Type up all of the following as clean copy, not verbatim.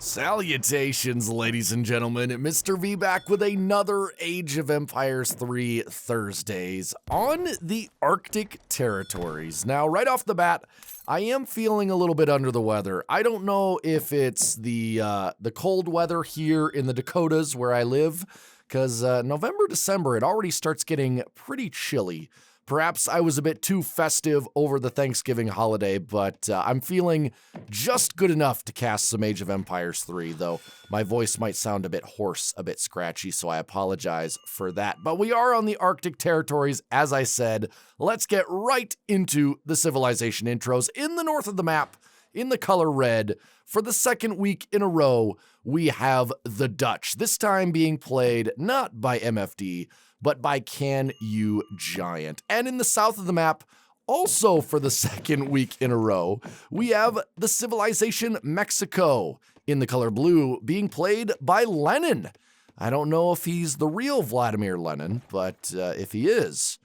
Salutations, ladies and gentlemen. Mr. V back with another Age of Empires 3 Thursdays on the Arctic territories. Now, right off the bat, I am feeling a little bit under the weather. I don't know if it's the cold weather here in the Dakotas where I live, because November, December, it already starts getting pretty chilly. Perhaps I was a bit too festive over the Thanksgiving holiday, but I'm feeling just good enough to cast some Age of Empires 3, though my voice might sound a bit hoarse, a bit scratchy, so I apologize for that. But we are on the Arctic territories, as I said. Let's get right into the civilization intros. In the north of the map, in the color red, for the second week in a row, we have the Dutch, this time being played not by MFD, but by Canyougiant. And in the south of the map, also for the second week in a row, we have the civilization Mexico, in the color blue, being played by Lenin. I don't know if he's the real Vladimir Lenin, but if he is,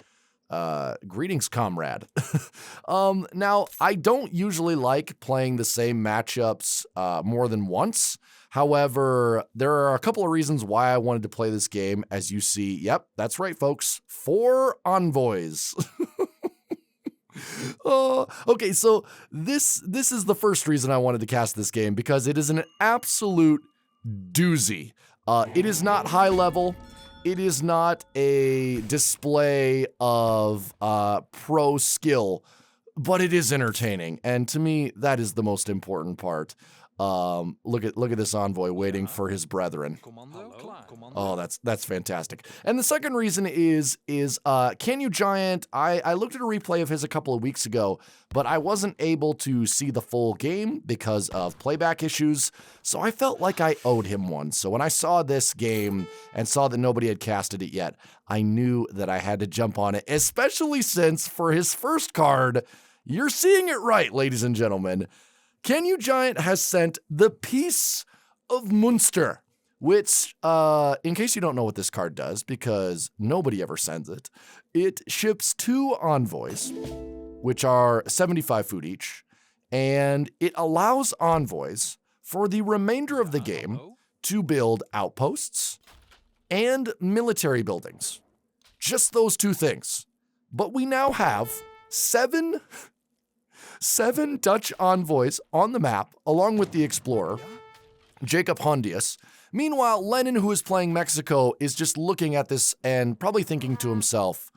greetings, comrade. Now, I don't usually like playing the same matchups more than once. However, there are a couple of reasons why I wanted to play this game. As you see, yep, that's right, folks. 4 envoys. Okay, so this is the first reason I wanted to cast this game, because it is an absolute doozy. It is not high level. It is not a display of pro skill, but it is entertaining. And to me, that is the most important part. Look at this envoy waiting for his brethren. Oh, that's fantastic. And the second reason is Canyougiant. I looked at a replay of his a couple of weeks ago, but I wasn't able to see the full game because of playback issues, so I felt like I owed him one. So when I saw this game and saw that nobody had casted it yet, I knew that I had to jump on it, especially since for his first card, you're seeing it right, ladies and gentlemen, Canyougiant has sent the Peace of Munster, which, in case you don't know what this card does, because nobody ever sends it, it ships 2 envoys, which are 75 food each, and it allows envoys for the remainder of the game to build outposts and military buildings. Just those 2 things. But we now have 7 Dutch envoys on the map, along with the explorer, Jacob Hondius. Meanwhile, Lenin, who is playing Mexico, is just looking at this and probably thinking to himself,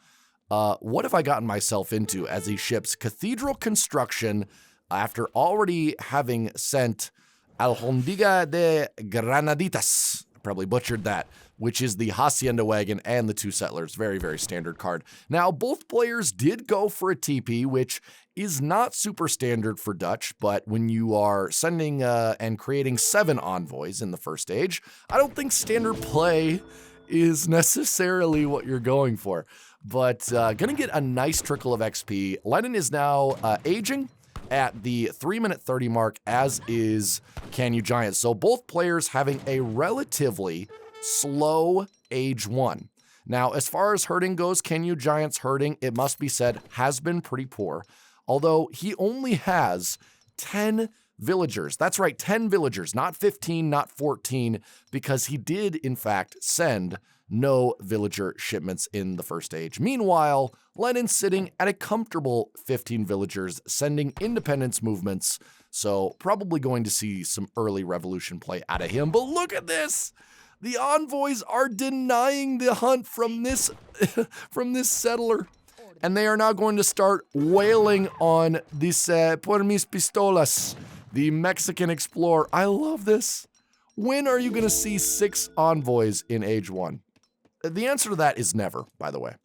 what have I gotten myself into, as he ships cathedral construction after already having sent Alhondiga de Granaditas, probably butchered that, which is the Hacienda Wagon and the 2 settlers. Very, very standard card. Now, both players did go for a TP, which is not super standard for Dutch, but when you are sending and creating 7 envoys in the first stage, I don't think standard play is necessarily what you're going for. But gonna get a nice trickle of XP. Lenin is now aging at the 3-minute 30 mark, as is Canyougiant. So both players having a relatively slow age 1. Now, as far as herding goes, Canyougiant's herding, it must be said, has been pretty poor. Although he only has 10 villagers. That's right, 10 villagers, not 15, not 14, because he did, in fact, send no villager shipments in the first stage. Meanwhile, Lenin's sitting at a comfortable 15 villagers, sending independence movements, so probably going to see some early revolution play out of him. But look at this! The envoys are denying the hunt from this, from this settler. And they are now going to start wailing on this por mis pistolas, the Mexican explorer. I love this. When are you going to see 6 envoys in Age 1? The answer to that is never, by the way.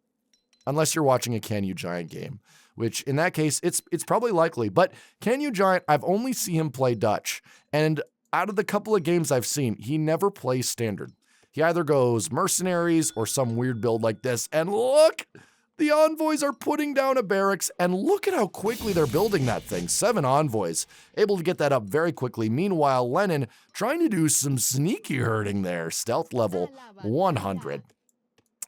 Unless you're watching a Canyougiant game, which in that case, it's probably likely. But Canyougiant, I've only seen him play Dutch. And out of the couple of games I've seen, he never plays standard. He either goes mercenaries or some weird build like this. And look! The envoys are putting down a barracks, and look at how quickly they're building that thing. 7 envoys, able to get that up very quickly. Meanwhile, Lenin trying to do some sneaky herding there. Stealth level 100.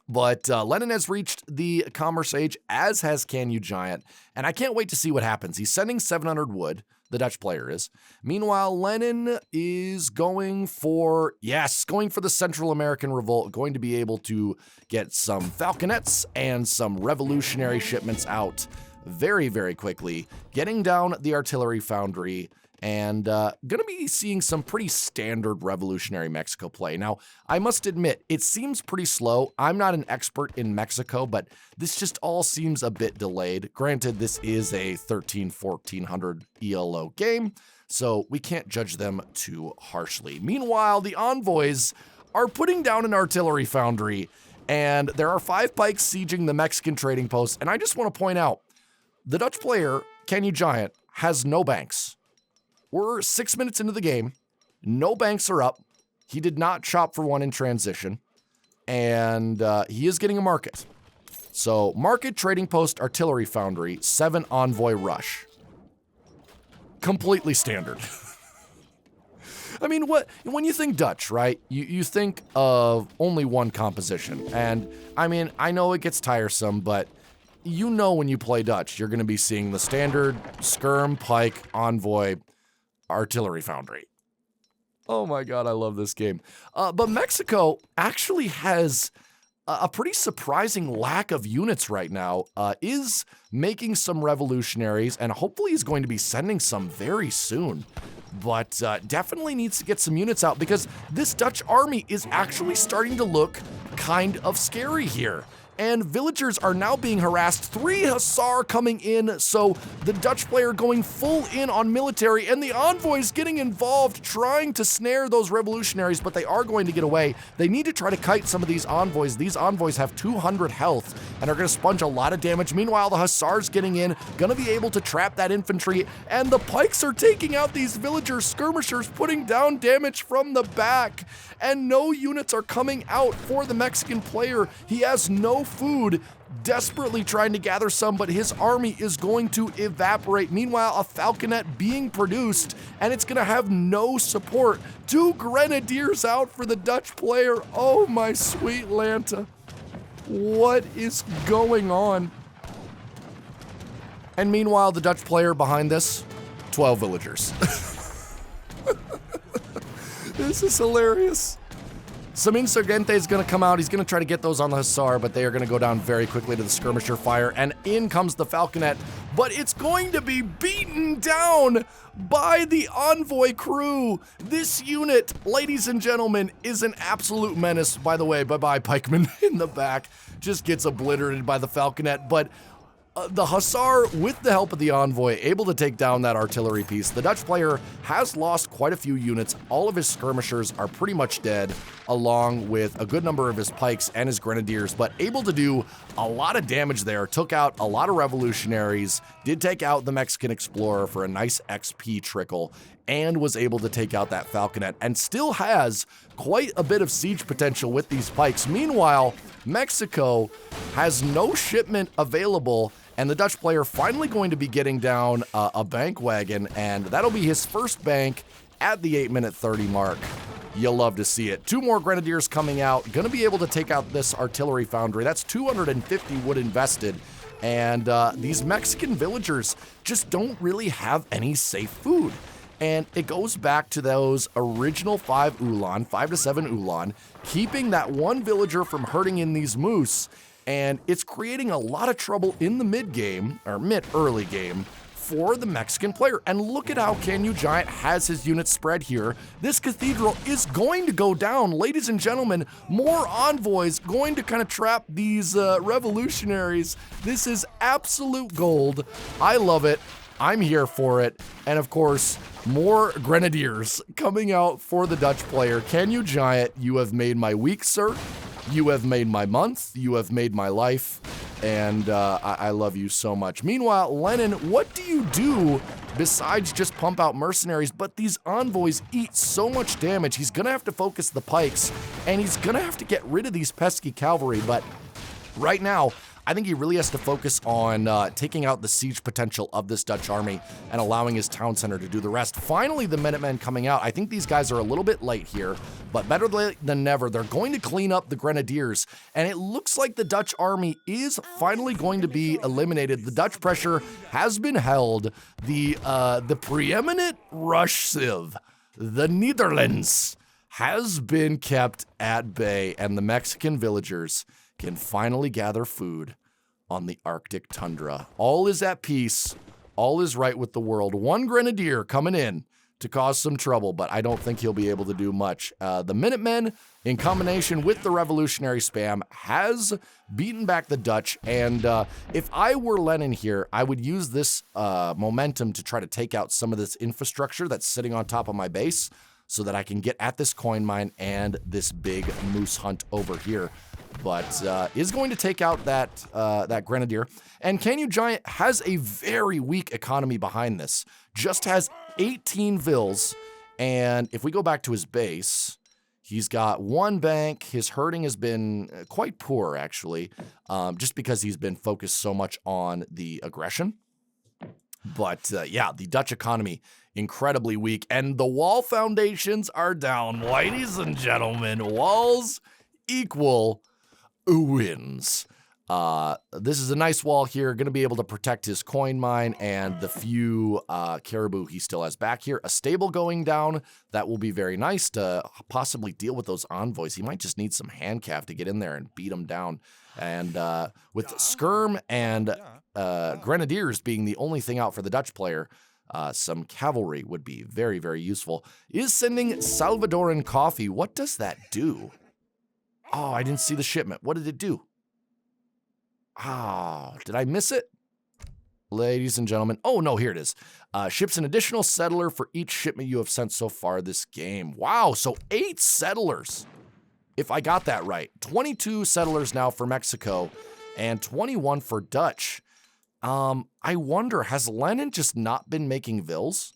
But Lenin has reached the commerce age, as has Canyougiant, and I can't wait to see what happens. He's sending 700 wood, The Dutch player is. Meanwhile, Lenin is going for the Central American Revolt, going to be able to get some falconets and some revolutionary shipments out very, very quickly, getting down the artillery foundry, and gonna be seeing some pretty standard revolutionary Mexico play. Now, I must admit, it seems pretty slow. I'm not an expert in Mexico, but this just all seems a bit delayed. Granted, this is a 1400 ELO game, so we can't judge them too harshly. Meanwhile, the envoys are putting down an artillery foundry, and there are 5 pikes sieging the Mexican trading post, and I just want to point out, the Dutch player, Canyougiant, has no banks. We're 6 minutes into the game. No banks are up. He did not chop for one in transition. And he is getting a market. So, market, trading post, artillery foundry, 7 envoy rush. Completely standard. I mean, when you think Dutch, right? You think of only one composition. And, I mean, I know it gets tiresome, but you know when you play Dutch, you're going to be seeing the standard skirm, pike, envoy, artillery foundry. Oh my god, I love this game. But Mexico actually has a pretty surprising lack of units right now, is making some revolutionaries, and hopefully is going to be sending some very soon. But definitely needs to get some units out, because this Dutch army is actually starting to look kind of scary here. And villagers are now being harassed. 3 Hussar coming in, so the Dutch player going full in on military, and the envoys getting involved, trying to snare those revolutionaries, but they are going to get away. They need to try to kite some of these envoys. These envoys have 200 health and are going to sponge a lot of damage. Meanwhile, the Hussars getting in, going to be able to trap that infantry, and the pikes are taking out these villagers, skirmishers, putting down damage from the back, and no units are coming out for the Mexican player. He has no food, desperately trying to gather some, but his army is going to evaporate. Meanwhile, a falconet being produced, and it's going to have no support. 2 grenadiers out for the Dutch player. Oh my sweet Lanta. What is going on? And meanwhile, the Dutch player behind this, 12 villagers. This is hilarious. Some Insurgente is going to come out. He's going to try to get those on the Hussar, but they are going to go down very quickly to the skirmisher fire, and in comes the falconet, but it's going to be beaten down by the envoy crew. This unit, ladies and gentlemen, is an absolute menace. By the way, bye-bye pikeman in the back. Just gets obliterated by the falconet, but the Hussar, with the help of the envoy, able to take down that artillery piece. The Dutch player has lost quite a few units. All of his skirmishers are pretty much dead, along with a good number of his pikes and his grenadiers, but able to do a lot of damage there. Took out a lot of revolutionaries, did take out the Mexican explorer for a nice XP trickle, and was able to take out that falconet, and still has quite a bit of siege potential with these pikes. Meanwhile, Mexico has no shipment available, and the Dutch player finally going to be getting down a bank wagon, and that'll be his first bank at the 8-minute 30 mark. You'll love to see it. 2 more grenadiers coming out, gonna be able to take out this artillery foundry. That's 250 wood invested, and these Mexican villagers just don't really have any safe food. And it goes back to those original 5 to 7 Ulan, keeping that one villager from hurting in these moose, and it's creating a lot of trouble in the mid-game, or mid-early game, for the Mexican player. And look at how Canyougiant has his units spread here. This cathedral is going to go down. Ladies and gentlemen, more envoys going to kind of trap these revolutionaries. This is absolute gold. I love it. I'm here for it. And of course, more grenadiers coming out for the Dutch player. Canyougiant, you have made my week, sir. You have made my month. You have made my life. And I love you so much. Meanwhile, Lenin, what do you do besides just pump out mercenaries? But these envoys eat so much damage. He's going to have to focus the pikes, and he's going to have to get rid of these pesky cavalry. But right now, I think he really has to focus on taking out the siege potential of this Dutch army and allowing his town center to do the rest. Finally, the Minutemen coming out. I think these guys are a little bit late here, but better late than never. They're going to clean up the Grenadiers, and it looks like the Dutch army is finally going to be eliminated. The Dutch pressure has been held. The preeminent Rush Civ, the Netherlands, has been kept at bay, and the Mexican villagers can finally gather food on the Arctic tundra. All is at peace. All is right with the world. One Grenadier coming in to cause some trouble, but I don't think he'll be able to do much. The Minutemen, in combination with the revolutionary spam, has beaten back the Dutch, and if I were Lenin here, I would use this momentum to try to take out some of this infrastructure that's sitting on top of my base so that I can get at this coin mine and this big moose hunt over here. But is going to take out that Grenadier. And Canyougiant has a very weak economy behind this. Just has 18 vills, and if we go back to his base, he's got one bank. His herding has been quite poor, actually, just because he's been focused so much on the aggression. But yeah, the Dutch economy, incredibly weak, and the wall foundations are down. Ladies and gentlemen, walls equal wins. This is a nice wall here, going to be able to protect his coin mine and the few caribou he still has back here. A stable going down, that will be very nice to possibly deal with those envoys. He might just need some handcav to get in there and beat them down. And with Skirm and Grenadiers being the only thing out for the Dutch player, some cavalry would be very, very useful. Is sending Salvadoran coffee. What does that do? Oh, I didn't see the shipment. What did it do? Oh, did I miss it? Ladies and gentlemen. Oh, no, here it is. Ships an additional settler for each shipment you have sent so far this game. Wow, so 8 settlers. If I got that right. 22 settlers now for Mexico and 21 for Dutch. I wonder, has Lenin just not been making vills?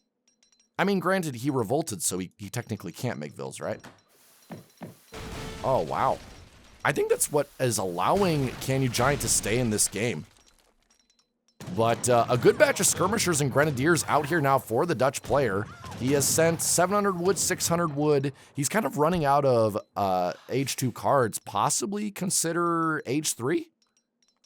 I mean, granted, he revolted, so he technically can't make vills, right? Oh, wow. I think that's what is allowing Canyougiant to stay in this game. But a good batch of skirmishers and grenadiers out here now for the Dutch player. He has sent 700 wood, 600 wood. He's kind of running out of age 2 cards. Possibly consider age 3.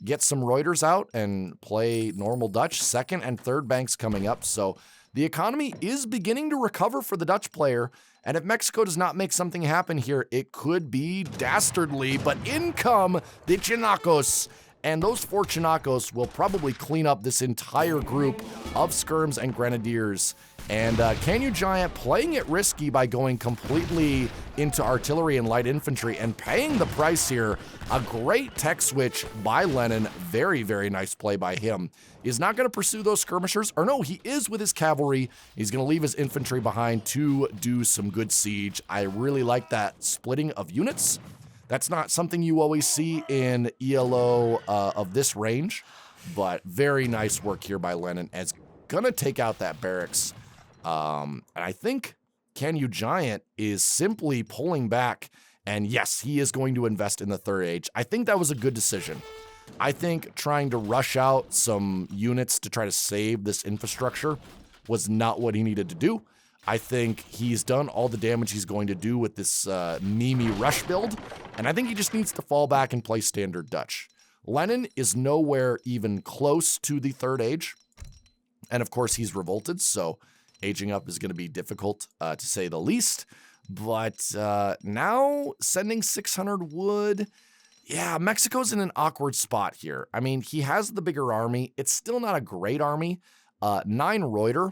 Get some Reuters out and play normal Dutch. Second and third banks coming up. So the economy is beginning to recover for the Dutch player. And if Mexico does not make something happen here, it could be dastardly. But in come the Chinacos. And those 4 Chinacos will probably clean up this entire group of skirms and grenadiers. And Canyougiant playing it risky by going completely into artillery and light infantry and paying the price here. A great tech switch by Lenin. Very, very nice play by him. He's not going to pursue those skirmishers. Or no, he is with his cavalry. He's going to leave his infantry behind to do some good siege. I really like that splitting of units. That's not something you always see in ELO of this range, but very nice work here by Lenin as gonna take out that barracks. And I think Canyougiant is simply pulling back, and yes, he is going to invest in the third age. I think that was a good decision. I think trying to rush out some units to try to save this infrastructure was not what he needed to do. I think he's done all the damage he's going to do with this Mimi rush build, and I think he just needs to fall back and play standard Dutch. Lenin is nowhere even close to the third age, and of course he's revolted, so aging up is going to be difficult to say the least. But now sending 600 wood, yeah, Mexico's in an awkward spot here. I mean, he has the bigger army. It's still not a great army. 9 Reuter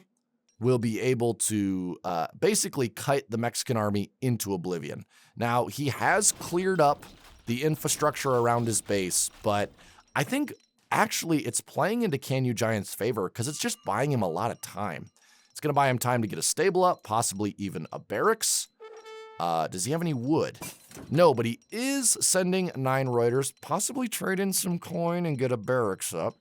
will be able to basically cut the Mexican army into oblivion. Now, he has cleared up the infrastructure around his base, but I think actually it's playing into Canyougiant's favor because it's just buying him a lot of time. It's going to buy him time to get a stable up, possibly even a barracks. Does he have any wood? No, but he is sending 9 Reuters, possibly trade in some coin and get a barracks up.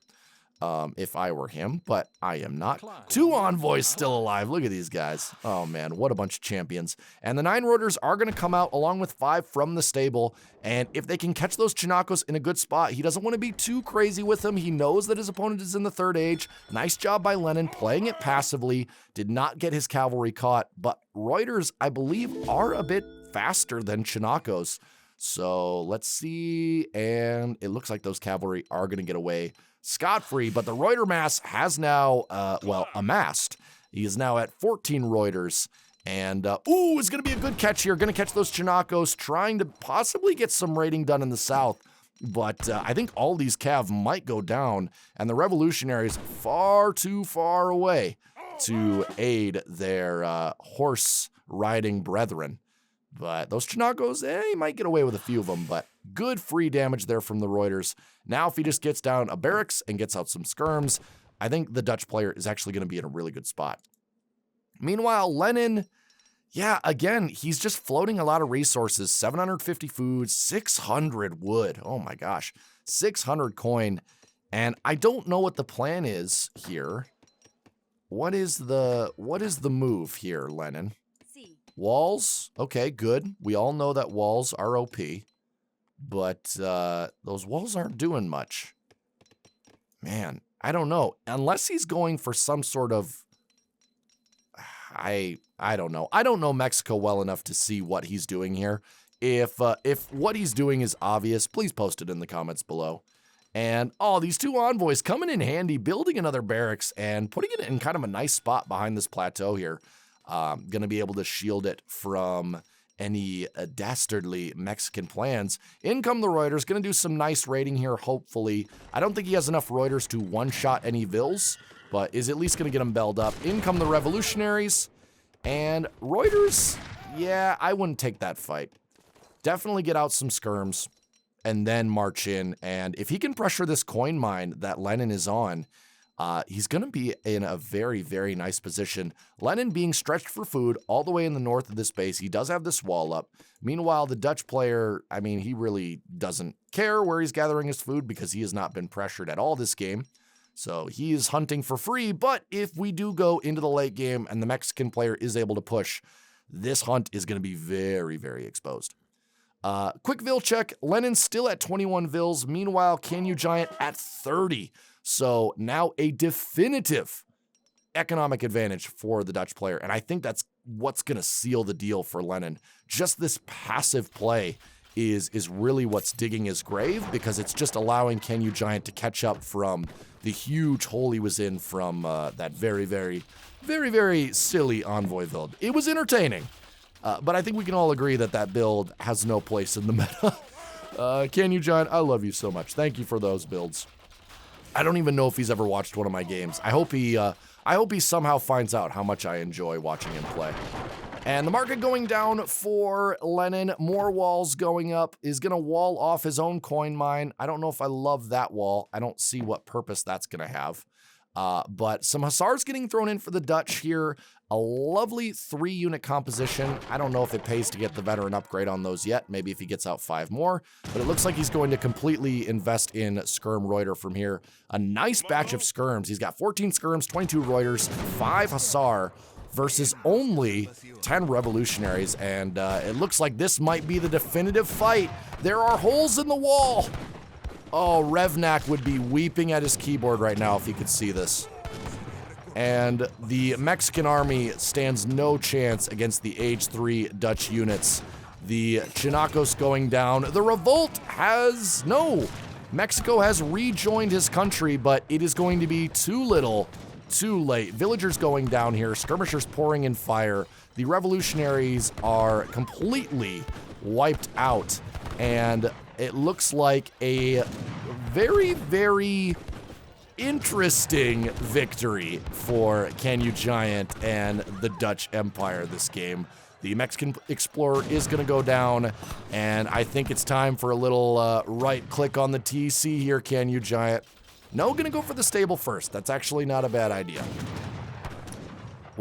if I were him, but I am not. 2 envoys still alive. Look at these guys. Oh, man, what a bunch of champions. And the 9 Reuters are going to come out along with 5 from the stable, and if they can catch those Chinacos in a good spot, he doesn't want to be too crazy with them. He knows that his opponent is in the 3rd age. Nice job by Lennon playing it passively. Did not get his cavalry caught, but Reuters, I believe, are a bit faster than Chinacos. So let's see, and it looks like those cavalry are going to get away scot-free, but the Reuter mass has now, amassed. He is now at 14 Reuters, and, it's going to be a good catch here. Going to catch those Chinacos, trying to possibly get some raiding done in the south, but I think all these cav might go down, and the revolutionaries far too far away to aid their horse-riding brethren. But those Chinacos, he might get away with a few of them, but good free damage there from the Reuters. Now if he just gets down a barracks and gets out some skirms, I think the Dutch player is actually going to be in a really good spot. Meanwhile, Lenin, yeah, again, he's just floating a lot of resources. 750 food, 600 wood. Oh my gosh, 600 coin. And I don't know what the plan is here. What is the move here, Lenin? Walls, okay, good. We all know that walls are OP, but those walls aren't doing much. Man, I don't know. Unless he's going for some sort of, I don't know. I don't know Mexico well enough to see what he's doing here. If what he's doing is obvious, please post it in the comments below. And, these 2 envoys coming in handy, building another barracks and putting it in kind of a nice spot behind this plateau here. Going to be able to shield it from any dastardly Mexican plans. In come the Reuters, going to do some nice raiding here, hopefully. I don't think he has enough Reuters to one-shot any Vills, but is at least going to get them belled up. In come the revolutionaries, and Reuters, yeah, I wouldn't take that fight. Definitely get out some skirms, and then march in, and if he can pressure this coin mine that Lenin is on, he's going to be in a very, very nice position. Lenin being stretched for food all the way in the north of this base. He does have this wall up. Meanwhile, the Dutch player, I mean, he really doesn't care where he's gathering his food because he has not been pressured at all this game. So he is hunting for free, but if we do go into the late game and the Mexican player is able to push, this hunt is going to be very, very exposed. Quick Vil check. Lenin's still at 21 Vils. Meanwhile, Canyougiant at 30. So now a definitive economic advantage for the Dutch player. And I think that's what's going to seal the deal for Lenin. Just this passive play is really what's digging his grave, because it's just allowing Canyougiant to catch up from the huge hole he was in from that very, very, very, very silly envoy build. It was entertaining, but I think we can all agree that that build has no place in the meta. Canyougiant, I love you so much. Thank you for those builds. I don't even know if he's ever watched one of my games. I hope he somehow finds out how much I enjoy watching him play. And the market going down for Lenin, more walls going up, is going to wall off his own coin mine. I don't know if I love that wall. I don't see what purpose that's going to have. But some hussars getting thrown in for the Dutch here. A lovely 3-unit composition. I don't know if it pays to get the veteran upgrade on those yet. Maybe if he gets out 5 more. But it looks like he's going to completely invest in Skirm Reuter from here. A nice batch of skirms. He's got 14 skirms, 22 Reuters, 5 hussar versus only 10 revolutionaries. And it looks like this might be the definitive fight. There are holes in the wall. Oh, Revnak would be weeping at his keyboard right now if he could see this. And the Mexican army stands no chance against the Age 3 Dutch units. The Chinacos going down. The revolt has no. Mexico has rejoined his country, but it is going to be too little, too late. Villagers going down here. Skirmishers pouring in fire. The revolutionaries are completely wiped out. And it looks like a very, very interesting victory for Canyougiant and the Dutch Empire this game. The Mexican explorer is going to go down, and I think it's time for a little right click on the TC here, Canyougiant. No, going to go for the stable first. That's actually not a bad idea.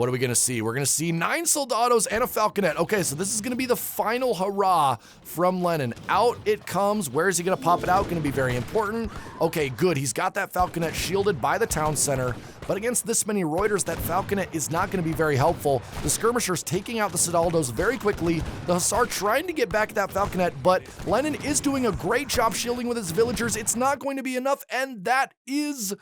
What are we going to see? We're going to see 9 soldados and a falconet. Okay, so this is going to be the final hurrah from Lennon. Out it comes. Where is he going to pop it out? Going to be very important. Okay, good. He's got that falconet shielded by the town center. But against this many Reuters, that falconet is not going to be very helpful. The skirmishers taking out the soldados very quickly. The hussar trying to get back at that falconet, but Lennon is doing a great job shielding with his villagers. It's not going to be enough, and that is...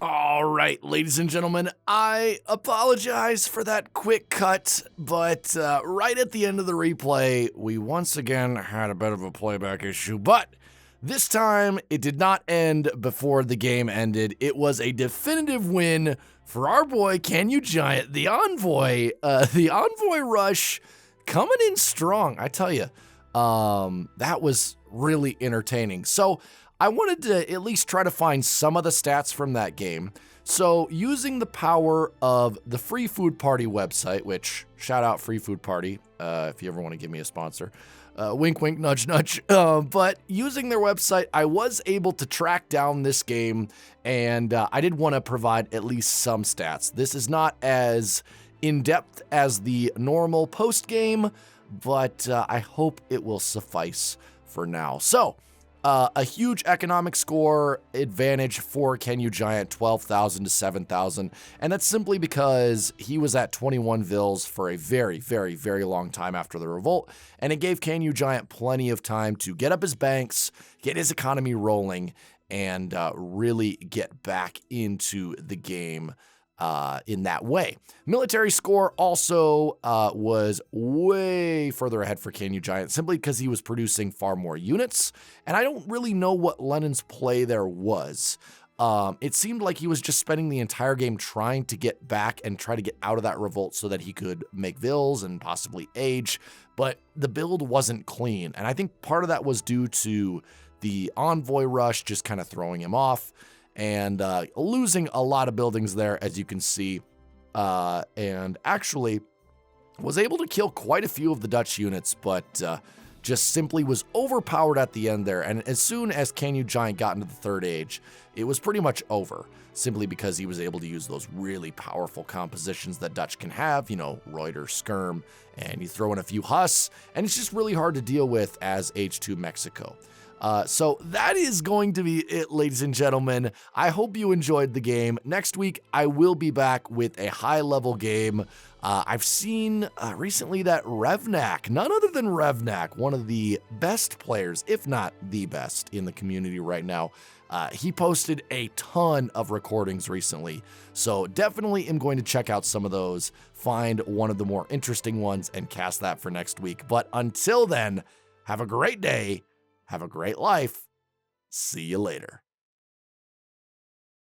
All right, ladies and gentlemen, I apologize for that quick cut, but right at the end of the replay, we once again had a bit of a playback issue, but this time it did not end before the game ended. It was a definitive win for our boy Canyougiant, the envoy. The envoy rush coming in strong, I tell you. That was really entertaining. So I wanted to at least try to find some of the stats from that game. So using the power of the Free Food Party website, which shout out Free Food Party, if you ever want to give me a sponsor, wink, wink, nudge, nudge. But using their website, I was able to track down this game, and I did want to provide at least some stats. This is not as in-depth as the normal post-game, but I hope it will suffice for now. So, a huge economic score advantage for Canyougiant, 12,000 to 7,000, and that's simply because he was at 21 vills for a very, very, very long time after the revolt, and it gave Canyougiant plenty of time to get up his banks, get his economy rolling, and really get back into the game in that way. Military score also was way further ahead for Canyougiant, simply because he was producing far more units, and I don't really know what Lennon's play there was. It seemed like he was just spending the entire game trying to get back and try to get out of that revolt so that he could make vills and possibly age, but the build wasn't clean, and I think part of that was due to the envoy rush just kind of throwing him off, and losing a lot of buildings there, as you can see, and actually was able to kill quite a few of the Dutch units, but just simply was overpowered at the end there. And as soon as Canyougiant got into the Third Age, it was pretty much over, simply because he was able to use those really powerful compositions that Dutch can have, you know, Reuter, Skirm, and you throw in a few Huss, and it's just really hard to deal with as H2 Mexico. So that is going to be it, ladies and gentlemen. I hope you enjoyed the game. Next week, I will be back with a high-level game. I've seen recently that Revnak, none other than Revnak, one of the best players, if not the best, in the community right now, he posted a ton of recordings recently. So definitely am going to check out some of those, find one of the more interesting ones, and cast that for next week. But until then, have a great day. Have a great life. See you later.